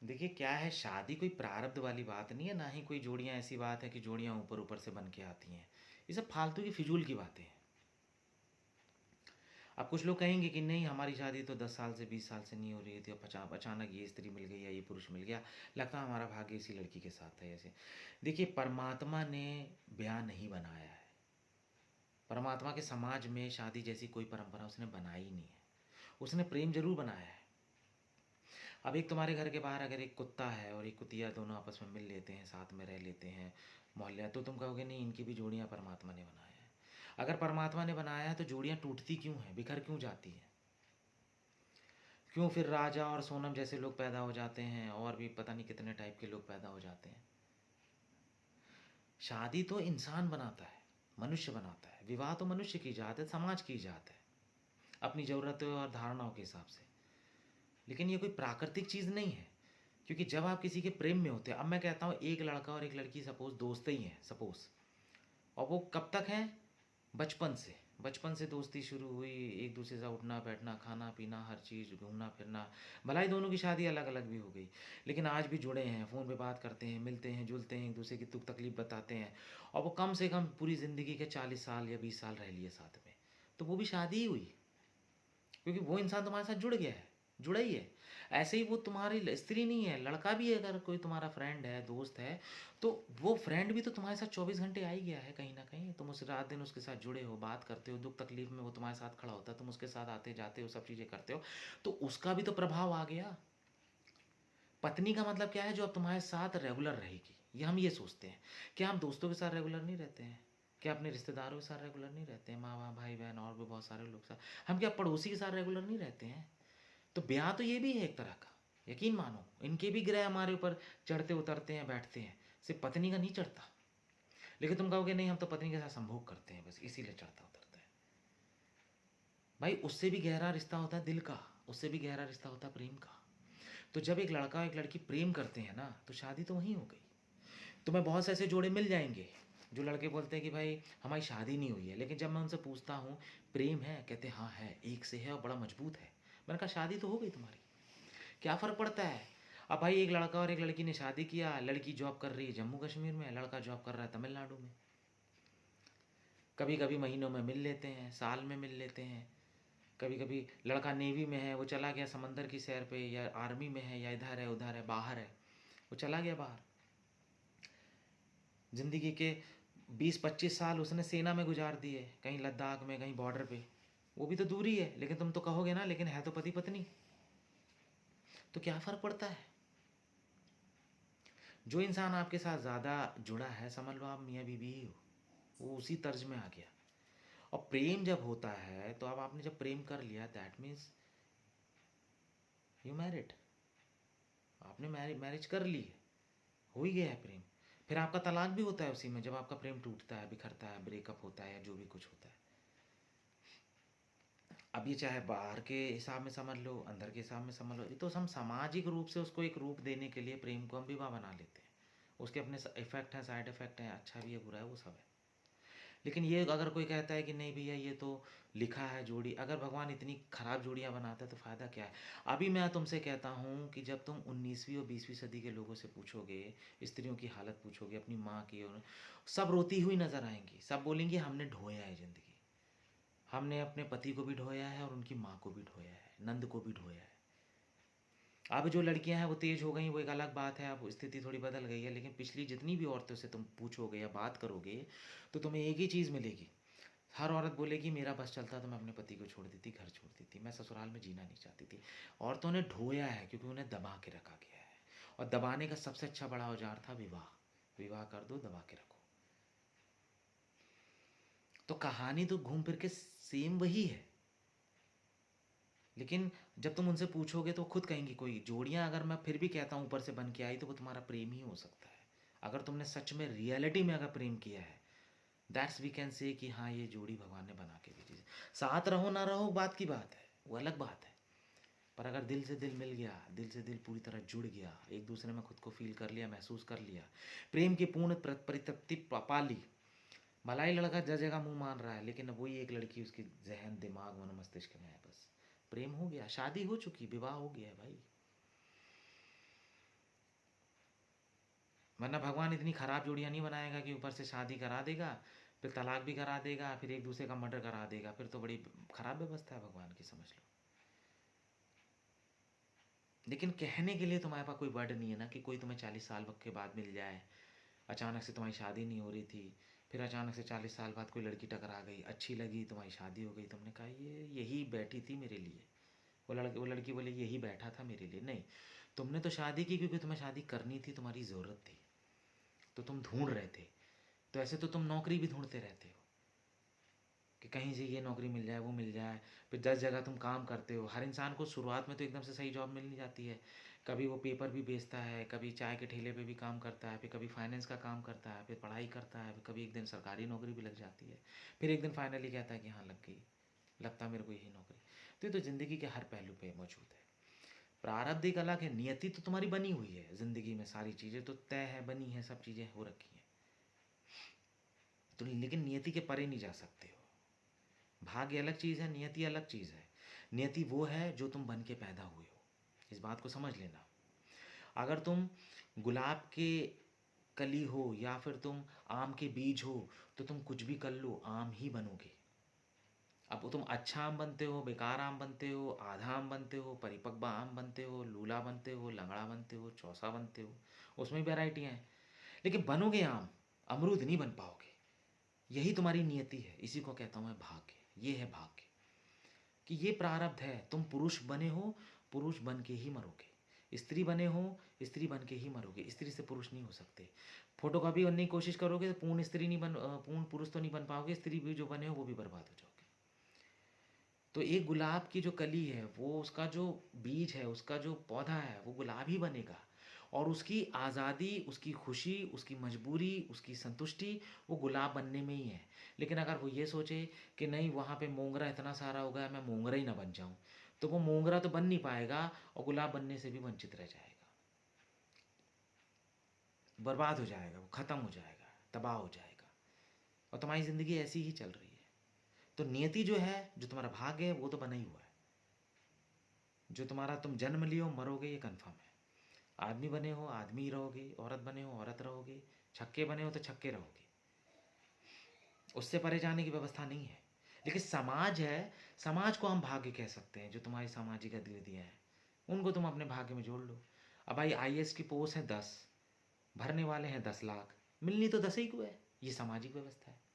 देखिए क्या है, शादी कोई प्रारब्ध वाली बात नहीं है, ना ही कोई जोड़ियाँ ऐसी बात है कि जोड़ियाँ ऊपर ऊपर से बन के आती हैं। ये सब फालतू की फिजूल की बातें हैं। अब कुछ लोग कहेंगे कि नहीं, हमारी शादी तो 10 साल से 20 साल से नहीं हो रही थी, अब अचानक ये स्त्री मिल गई या ये पुरुष मिल गया, लगता है हमारा भाग्य इसी लड़की के साथ है। ऐसे देखिए, परमात्मा ने ब्याह नहीं बनाया है। परमात्मा के समाज में शादी जैसी कोई परंपरा उसने बनाई ही नहीं है। उसने प्रेम जरूर बनाया है। अब एक तुम्हारे घर के बाहर अगर एक कुत्ता है और एक कुतिया दोनों आपस में मिल लेते हैं, साथ में रह लेते हैं मोहल्ले, तो तुम कहोगे नहीं, इनकी भी जोड़ियाँ परमात्मा ने बनाया है। अगर परमात्मा ने बनाया है तो जोड़ियाँ टूटती क्यों हैं, बिखर क्यों जाती हैं? क्यों फिर राजा और सोनम जैसे लोग पैदा हो जाते हैं और भी पता नहीं कितने टाइप के लोग पैदा हो जाते हैं? शादी तो इंसान बनाता है, मनुष्य बनाता है। विवाह तो मनुष्य की जात है, समाज की जात है, अपनी ज़रूरतों और धारणाओं के हिसाब से। लेकिन ये कोई प्राकृतिक चीज़ नहीं है। क्योंकि जब आप किसी के प्रेम में होते हैं, अब मैं कहता हूँ एक लड़का और एक लड़की सपोज़ दोस्त ही हैं, सपोज़, और वो कब तक हैं? बचपन से दोस्ती शुरू हुई, एक दूसरे से उठना बैठना, खाना पीना, हर चीज़, घूमना फिरना। भलाई दोनों की शादी अलग अलग भी हो गई, लेकिन आज भी जुड़े हैं, फ़ोन पे बात करते हैं, मिलते हैं जुलते हैं, एक दूसरे की दुख तकलीफ़ बताते हैं। और वो कम से कम पूरी ज़िंदगी के 40 साल या 20 साल रह लिए साथ में, तो वो भी शादी ही हुई। क्योंकि वो इंसान तुम्हारे साथ जुड़ गया है, जुड़ा ही है। ऐसे ही वो तुम्हारी स्त्री नहीं है, लड़का भी है। अगर कोई तुम्हारा फ्रेंड है, दोस्त है, तो वो फ्रेंड भी तो तुम्हारे साथ 24 घंटे आ ही गया है कहीं ना कहीं। तुम उस रात दिन उसके साथ जुड़े हो, बात करते हो, दुख तकलीफ में वो तुम्हारे साथ खड़ा होता है, तुम उसके साथ आते जाते हो, सब चीज़ें करते हो, तो उसका भी तो प्रभाव आ गया। पत्नी का मतलब क्या है? जो अब तुम्हारे साथ रेगुलर रहेगी। ये हम ये सोचते हैं। क्या हम दोस्तों के साथ रेगुलर नहीं रहते हैं? क्या अपने रिश्तेदारों के साथ रेगुलर नहीं रहते हैं? माँ बाप भाई बहन और भी बहुत सारे लोग साथ। हम क्या पड़ोसी के साथ रेगुलर नहीं रहते हैं? तो ब्याह तो ये भी है एक तरह का। यकीन मानो, इनके भी ग्रह हमारे ऊपर चढ़ते उतरते हैं, बैठते हैं। सिर्फ पत्नी का नहीं चढ़ता। लेकिन तुम कहोगे नहीं, हम तो पत्नी के साथ संभोग करते हैं, बस इसीलिए चढ़ता उतरता है। भाई उससे भी गहरा रिश्ता होता है दिल का, उससे भी गहरा रिश्ता होता है प्रेम का। तो जब एक लड़का और एक लड़की प्रेम करते हैं ना, तो शादी तो वहीं हो गई। तुम्हें बहुत से ऐसे जोड़े मिल जाएंगे जो लड़के बोलते हैं कि भाई हमारी शादी नहीं हुई है, लेकिन जब मैं उनसे पूछता हूँ प्रेम है, कहते हैं हाँ है, एक से है और बड़ा मजबूत है। मैंने कहा शादी तो हो गई तुम्हारी, क्या फ़र्क पड़ता है? अब भाई एक लड़का और एक लड़की ने शादी किया, लड़की जॉब कर रही है जम्मू कश्मीर में, लड़का जॉब कर रहा है तमिलनाडु में। कभी कभी महीनों में मिल लेते हैं, साल में मिल लेते हैं। कभी कभी लड़का नेवी में है, वो चला गया समंदर की सैर पे, या आर्मी में है, या इधर है उधर है बाहर है, वो चला गया बाहर। ज़िंदगी के 20-25 साल उसने सेना में गुजार दिए, कहीं लद्दाख में, कहीं बॉर्डर पे। वो भी तो दूरी है, लेकिन तुम तो कहोगे ना, लेकिन है तो पति पत्नी। तो क्या फ़र्क पड़ता है? जो इंसान आपके साथ ज़्यादा जुड़ा है, समझ लो आप मियाँ बीवी ही हो। वो उसी तर्ज में आ गया। और प्रेम जब होता है, तो अब आपने जब प्रेम कर लिया, दैट मीन्स यू मैरिड। आपने मैरिज कर ली है, हो ही गया है प्रेम। फिर आपका तलाक भी होता है उसी में, जब आपका प्रेम टूटता है, बिखरता है, ब्रेकअप होता है, या जो भी कुछ होता है। अब ये चाहे बाहर के हिसाब में समझ लो, अंदर के हिसाब में समझ लो, ये तो हम सामाजिक रूप से उसको एक रूप देने के लिए प्रेम को हम विवाह बना लेते हैं। उसके अपने इफेक्ट हैं, साइड इफेक्ट हैं, अच्छा भी है बुरा है, वो सब है। लेकिन ये अगर कोई कहता है कि नहीं भैया ये तो लिखा है जोड़ी, अगर भगवान इतनी खराब जोड़ियाँ बनाता है तो फ़ायदा क्या है? अभी मैं तुमसे कहता हूँ कि जब तुम 19वीं और 20वीं सदी के लोगों से पूछोगे, स्त्रियों की हालत पूछोगे, अपनी माँ की, और सब रोती हुई नज़र आएंगी, सब बोलेंगी हमने ढोया है ज़िंदगी, हमने अपने पति को भी ढोया है और उनकी माँ को भी ढोया है, नंद को भी ढोया है। अब जो लड़कियां हैं वो तेज हो गई, वो एक अलग बात है, अब स्थिति थोड़ी बदल गई है। लेकिन पिछली जितनी भी औरतों से तुम पूछोगे या बात करोगे, तो तुम्हें एक ही चीज़ मिलेगी। हर औरत बोलेगी मेरा बस चलता तो मैं अपने पति को छोड़ देती, घर छोड़ देती, मैं ससुराल में जीना नहीं चाहती थी। औरतों ने ढोया है क्योंकि उन्हें दबा के रखा गया है। और दबाने का सबसे अच्छा बड़ा औजार था विवाह। विवाह कर दो, दबा के रखो। तो कहानी तो घूम फिर के सेम वही है। लेकिन जब तुम उनसे पूछोगे तो खुद कहेंगी, कोई जोड़ियाँ अगर मैं फिर भी कहता हूँ ऊपर से बन के आई, तो वो तुम्हारा प्रेम ही हो सकता है। अगर तुमने सच में रियलिटी में अगर प्रेम किया है, दैट्स वी कैन से कि हाँ ये जोड़ी भगवान ने बना के भेजी। साथ रहो ना रहो बात की बात है, वो अलग बात है। पर अगर दिल से दिल मिल गया, दिल से दिल पूरी तरह जुड़ गया, एक दूसरे में खुद को फील कर लिया, महसूस कर लिया, प्रेम की पूर्ण परितृप्ति पा ली। भलाई लड़का जगह जगह मुंह मान रहा है, लेकिन अब वही एक लड़की उसकी जहन दिमाग मन मस्तिष्क में है, बस प्रेम हो गया, शादी हो चुकी, विवाह हो गया है भाई। वरना भगवान इतनी खराब जोड़ियाँ नहीं बनाएगा कि ऊपर से शादी करा देगा, फिर तलाक भी करा देगा, फिर एक दूसरे का मर्डर करा देगा। फिर तो बड़ी खराब व्यवस्था है भगवान की, समझ लो। लेकिन कहने के लिए तुम्हारे पास कोई वर्ड नहीं है ना कि कोई तुम्हें 40 साल वक्त के बाद मिल जाए। अचानक से तुम्हारी शादी नहीं हो रही थी, फिर अचानक से 40 साल बाद कोई लड़की टकरा गई, अच्छी लगी, तुम्हारी शादी हो गई, तुमने कहा ये यही बैठी थी मेरे लिए। वो लड़की बोले यही बैठा था मेरे लिए। नहीं, तुमने तो शादी की क्योंकि तुम्हें शादी करनी थी, तुम्हारी ज़रूरत थी, तो तुम ढूंढ रहे थे। तो ऐसे तो तुम नौकरी भी ढूंढते रहते हो कि कहीं से ये नौकरी मिल जाए, वो मिल जाए। फिर 10 जगह तुम काम करते हो। हर इंसान को शुरुआत में तो एकदम से सही जॉब मिल नहीं जाती है। कभी वो पेपर भी बेचता है, कभी चाय के ठेले पे भी काम करता है, फिर कभी फाइनेंस का काम करता है, फिर पढ़ाई करता है, फिर कभी एक दिन सरकारी नौकरी भी लग जाती है, फिर एक दिन फाइनली कहता है कि हाँ लग गई, लगता मेरे को यही नौकरी। तो ये तो ज़िंदगी के हर पहलू पे मौजूद है। प्रारब्ध एक अलग है, नियति तो तुम्हारी बनी हुई है ज़िंदगी में, सारी चीज़ें तो तय है, बनी है, सब चीज़ें हो रखी हैं। तो लेकिन नियति के परे नहीं जा सकते हो। भाग्य अलग चीज़ है, नियति अलग चीज़ है। नियति वो है जो तुम बन के पैदा हुए हो, इस बात को समझ लेना। अगर तुम गुलाब के कली हो या फिर तुम आम के बीज हो, तो तुम कुछ भी कर लो, आम ही बनोगे। अब तुम अच्छा आम बनते हो, बेकार आम बनते हो, आधा आम बनते हो, परिपक्व आम बनते हो, लूला बनते हो, लंगड़ा बनते हो, चौसा बनते हो, उसमें भी वेराइटियाँ हैं, लेकिन बनोगे आम, अमरूद नहीं बन पाओगे। यही तुम्हारी नियति है। इसी को कहता हूँ मैं भाग्य। ये है भाग्य कि ये प्रारब्ध है। तुम पुरुष बने हो, पुरुष बन के ही मरोगे। स्त्री बने हो, स्त्री बन के ही मरोगे। स्त्री से पुरुष नहीं हो सकते। फोटोकॉपी करने की कोशिश करोगे तो पूर्ण स्त्री नहीं पूर्ण पुरुष तो नहीं बन पाओगे। स्त्री भी जो बने हो वो भी बर्बाद हो जाओगे। तो एक गुलाब की जो कली है, वो उसका जो बीज है, उसका जो पौधा है, वो गुलाब ही बनेगा। और उसकी आज़ादी, उसकी खुशी, उसकी मजबूरी, उसकी संतुष्टि वो गुलाब बनने में ही है। लेकिन अगर वो ये सोचे कि नहीं वहाँ पे मोंगरा इतना सारा हो गया, मैं मोंगरा ही ना बन जाऊँ, तो वो मोंगरा तो बन नहीं पाएगा और गुलाब बनने से भी वंचित रह जाएगा, बर्बाद हो जाएगा, वो ख़त्म हो जाएगा, तबाह हो जाएगा। और तुम्हारी ज़िंदगी ऐसी ही चल रही है। तो नियति जो है, जो तुम्हारा भाग्य है, वो तो बना ही हुआ है। जो तुम्हारा तुम जन्म लियो मरोगे, ये कन्फर्म है। आदमी बने हो आदमी ही रहोगे, औरत बने हो औरत रहोगे, छक्के बने हो तो छक्के रहोगे। उससे परे जाने की व्यवस्था नहीं है। लेकिन समाज है, समाज को हम भाग्य कह सकते हैं। जो तुम्हारी सामाजिक गतिविधियाँ हैं, उनको तुम अपने भाग्य में जोड़ लो। अब भाई IAS की पोस्ट है 10, भरने वाले हैं 10 लाख, मिलनी तो 10 ही को है। ये सामाजिक व्यवस्था है।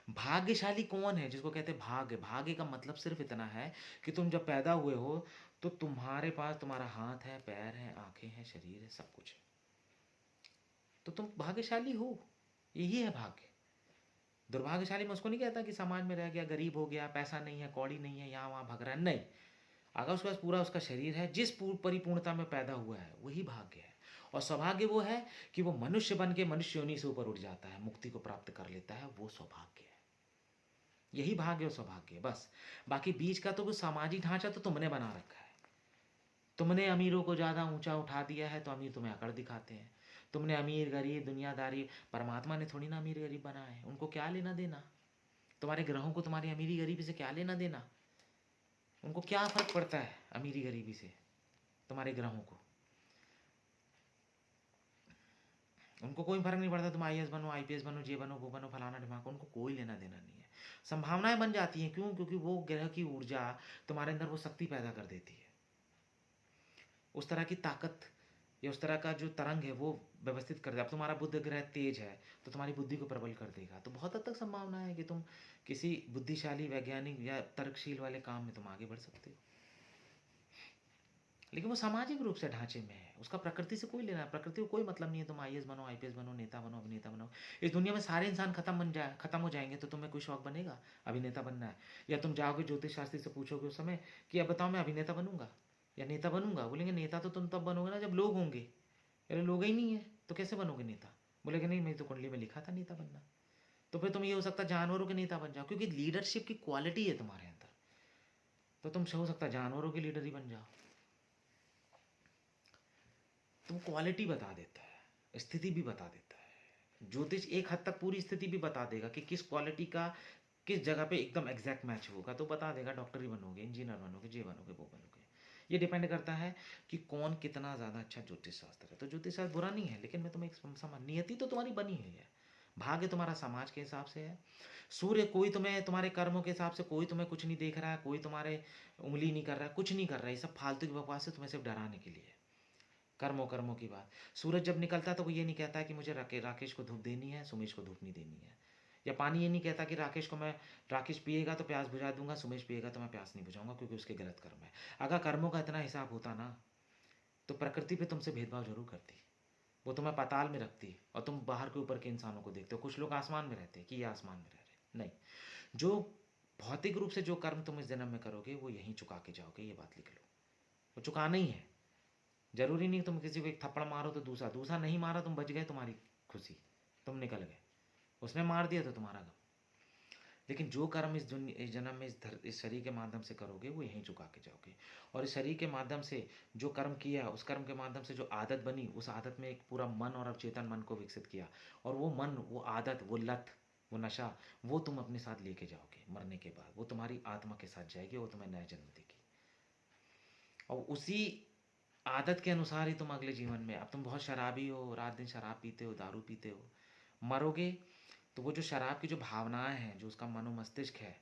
भाग्यशाली कौन है? जिसको कहते हैं भाग्य। भाग्य का मतलब सिर्फ इतना है कि तुम जब पैदा हुए हो तो तुम्हारे पास तुम्हारा हाथ है, पैर है, आंखें हैं, शरीर है, सब कुछ है, तो तुम भाग्यशाली हो। यही है भाग्य। दुर्भाग्यशाली मैं उसको नहीं कहता कि समाज में रह गया, गरीब हो गया, पैसा नहीं है, कौड़ी नहीं है, यहाँ वहाँ भग रहा है। नहीं, अगर उसके पास पूरा उसका शरीर है, जिस परिपूर्णता में पैदा हुआ है, वही भाग्य है। और सौभाग्य वो है कि वो मनुष्य बन के मनुष्य योनि से ऊपर उठ जाता है, मुक्ति को प्राप्त कर लेता है, वो सौभाग्य है। यही भाग्य और सौभाग्य है बस। बाकी बीच का तो कुछ सामाजिक ढांचा तो तुमने बना रखा है। तुमने अमीरों को ज़्यादा ऊंचा उठा दिया है तो अमीर तुम्हें अकड़ दिखाते हैं। तुमने अमीर गरीब दुनियादारी, परमात्मा ने थोड़ी ना अमीर गरीब बनाया है, उनको क्या लेना देना? तुम्हारे ग्रहों को तुम्हारी अमीरी गरीबी से क्या लेना देना? उनको क्या फर्क पड़ता है अमीरी गरीबी से? तुम्हारे ग्रहों को उनको कोई फर्क नहीं पड़ता। तुम IAS बनो, IPS बनो, ये बनो, वो बनो, फलाना ढिमाका, उनको कोई लेना देना नहीं है। संभावनाएं बन जाती हैं, क्यों? क्योंकि वो ग्रह की ऊर्जा तुम्हारे अंदर वो शक्ति पैदा कर देती है, उस तरह की ताकत या उस तरह का जो तरंग है वो व्यवस्थित कर दे। अब तुम्हारा बुध ग्रह तेज है तो तुम्हारी बुद्धि को प्रबल कर देगा। तो बहुत हद तक संभावना है कि तुम किसी बुद्धिशाली, वैज्ञानिक या तर्कशील वाले काम में तुम आगे बढ़ सकते हो। लेकिन वो सामाजिक रूप से ढांचे में है, उसका प्रकृति से कोई लेना, प्रकृति को कोई मतलब नहीं है। तुम IAS बनो, IPS बनो, नेता बनो, अभिनेता बनो। इस दुनिया में सारे इंसान खत्म हो जाएंगे तो तुम्हें कोई शौक बनेगा अभिनेता बनना है? या तुम जाओगे ज्योतिष शास्त्री से पूछोगे उस समय कि अब बताओ मैं अभिनेता बनूंगा या नेता बनूंगा? बोलेंगे नेता तो तुम तब बनोगे ना जब लोग होंगे। अरे लोग ही नहीं है तो कैसे बनोगे नेता? बोलेगे नहीं, मेरी तो कुंडली में लिखा था नेता बनना। तो फिर तुम ये हो सकता है जानवरों के नेता बन जाओ, क्योंकि लीडरशिप की क्वालिटी है तुम्हारे अंदर। तो तुम हो सकता है जानवरों के लीडर ही बन जाओ। तुम क्वालिटी बता देता है, स्थिति भी बता देता है। ज्योतिष एक हद तक पूरी स्थिति भी बता देगा कि किस क्वालिटी का किस जगह पे एकदम एग्जैक्ट मैच होगा, तो बता देगा। डॉक्टर ही बनोगे, इंजीनियर बनोगे, ये बनोगे, वो बनोगे। ये डिपेंड करता है कि कौन कितना ज़्यादा अच्छा ज्योतिष शास्त्र है। तो ज्योतिष शास्त्र बुरा नहीं है, लेकिन मैं तुम्हें एक समान, नियति तो तुम्हारी बनी हुई है, भाग्य तुम्हारा समाज के हिसाब से है। सूर्य कोई तुम्हें तुम्हारे कर्मों के हिसाब से कोई तुम्हें कुछ नहीं देख रहा है, कोई तुम्हारे उंगली नहीं कर रहा है, कुछ नहीं कर रहा है। ये सब फालतू की बकवास है, तुम्हें सिर्फ डराने के लिए। कर्मों कर्मों की बात। सूरज जब निकलता है तो वो ये नहीं कहता है कि मुझे राकेश को धूप देनी है, सुमेश को धूप नहीं देनी है। या पानी ये नहीं कहता कि राकेश पिएगा तो प्यास बुझा दूंगा, सुमेश पिएगा तो मैं प्यास नहीं बुझाऊंगा, क्योंकि उसके गलत कर्म है। अगर कर्मों का इतना हिसाब होता ना, तो प्रकृति पे तुमसे भेदभाव जरूर करती। वो तुम्हें पाताल में रखती और तुम बाहर के ऊपर के इंसानों को देखते हो। कुछ लोग आसमान में रहते हैं कि ये आसमान में रह रहे, नहीं। जो भौतिक रूप से जो कर्म तुम इस जन्म में करोगे वो यहीं चुका के जाओगे, ये बात लिख लो। वो चुकाना ही है। जरूरी नहीं तुम किसी को एक थप्पड़ मारो तो दूसरा, दूसरा नहीं मारा तुम बच गए, तुम्हारी खुशी, तुम निकल गए। उसने मार दिया तो तुम्हारा गम। लेकिन जो कर्म इस जन्म में इस शरीर के माध्यम से करोगे वो यहीं चुका के जाओगे। और इस शरीर के माध्यम से जो कर्म किया, उस कर्म के माध्यम से जो आदत बनी, उस आदत में एक पूरा मन और अवचेतन मन को विकसित किया। और वो मन, वो आदत, वो लत, वो नशा, वो तुम अपने साथ लेके जाओगे मरने के बाद। वो तुम्हारी आत्मा के साथ जाएगी, वो तुम्हें नया जन्म देगी। और उसी आदत के अनुसार ही तुम अगले जीवन में, अब तुम बहुत शराबी हो, रात दिन शराब पीते हो, दारू पीते हो, मरोगे तो वो जो शराब की जो भावनाएं हैं, जो उसका मनो मस्तिष्क है,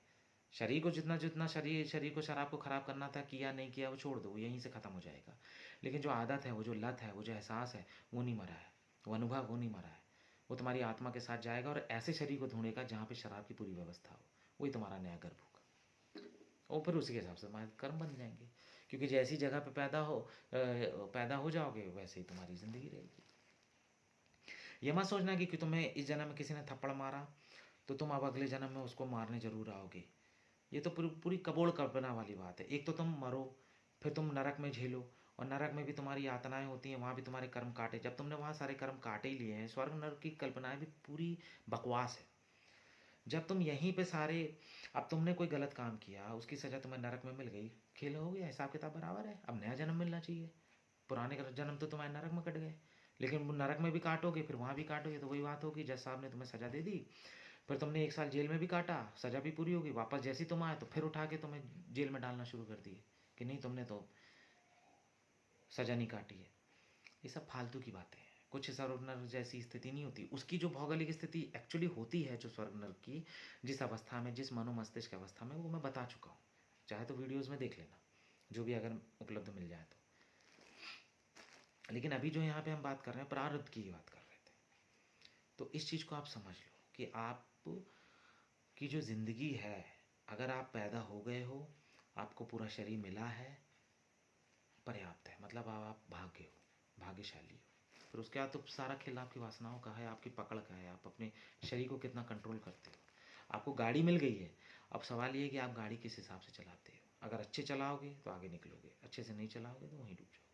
शरीर को जितना जितना शरीर को शराब को खराब करना था, किया नहीं किया, वो छोड़ दो, वो यहीं से ख़त्म हो जाएगा। लेकिन जो आदत है, वो जो लत है, वो जो एहसास है, वो नहीं मरा है। वो अनुभव, वो नहीं मरा है। वो तुम्हारी आत्मा के साथ जाएगा और ऐसे शरीर को ढूंढेगा जहाँ पे शराब की पूरी व्यवस्था हो। वही तुम्हारा नया गर्भ होगा। और फिर उसी के हिसाब से तुम्हारे कर्म बन जाएंगे। क्योंकि जैसी जगह पे पैदा हो जाओगे, वैसे ही तुम्हारी ज़िंदगी रहेगी। ये मत सोचना कि तुम्हें इस जन्म में किसी ने थप्पड़ मारा तो तुम अब अगले जन्म में उसको मारने जरूर आओगे। ये तो पूरी पूरी कपोल कल्पना वाली बात है। एक तो तुम मरो, फिर तुम नरक में झेलो, और नरक में भी तुम्हारी यातनाएं होती हैं, वहाँ भी तुम्हारे कर्म काटे। जब तुमने वहाँ सारे कर्म काटे ही लिए हैं, स्वर्ग नरक की कल्पनाएं भी पूरी बकवास है। जब तुम यहीं पे सारे, अब तुमने कोई गलत काम किया, उसकी सज़ा तुम्हें नरक में मिल गई, खेल हो गया, हिसाब किताब बराबर है। अब नया जन्म मिलना चाहिए। पुराने जन्म तो तुम्हारे नरक में कट गए, लेकिन वो नरक में भी काटोगे, फिर वहाँ भी काटोगे, तो वही बात होगी। जज साहब ने तुम्हें सज़ा दे दी, फिर तुमने 1 साल जेल में भी काटा, सज़ा भी पूरी होगी, वापस जैसे तुम आए तो फिर उठा के तुम्हें जेल में डालना शुरू कर दिए कि नहीं, तुमने तो सज़ा नहीं काटी है। ये सब फालतू की बातें हैं। कुछ स्वर्ग नरक जैसी स्थिति नहीं होती। उसकी जो भौगोलिक स्थिति एक्चुअली होती है, जो स्वर्ग नरक की जिस अवस्था में, जिस मनोमस्तिष्क अवस्था में, वो मैं बता चुका हूँ। चाहे तो वीडियोज़ में देख लेना, जो भी अगर उपलब्ध मिल जाए तो। लेकिन अभी जो यहाँ पे हम बात कर रहे हैं, प्रारब्ध की बात कर रहे थे। तो इस चीज़ को आप समझ लो कि आप की जो ज़िंदगी है, अगर आप पैदा हो गए हो, आपको पूरा शरीर मिला है, पर्याप्त है। मतलब आप भाग्य हो, भाग्यशाली हो। फिर उसके बाद तो सारा खेल आपकी वासनाओं का है, आपकी पकड़ का है। आप अपने शरीर को कितना कंट्रोल करते हो। आपको गाड़ी मिल गई है, अब सवाल ये है कि आप गाड़ी किस हिसाब से चलाते हो। अगर अच्छे चलाओगे तो आगे निकलोगे, अच्छे से नहीं चलाओगे तो वहीं डूब जाओगे।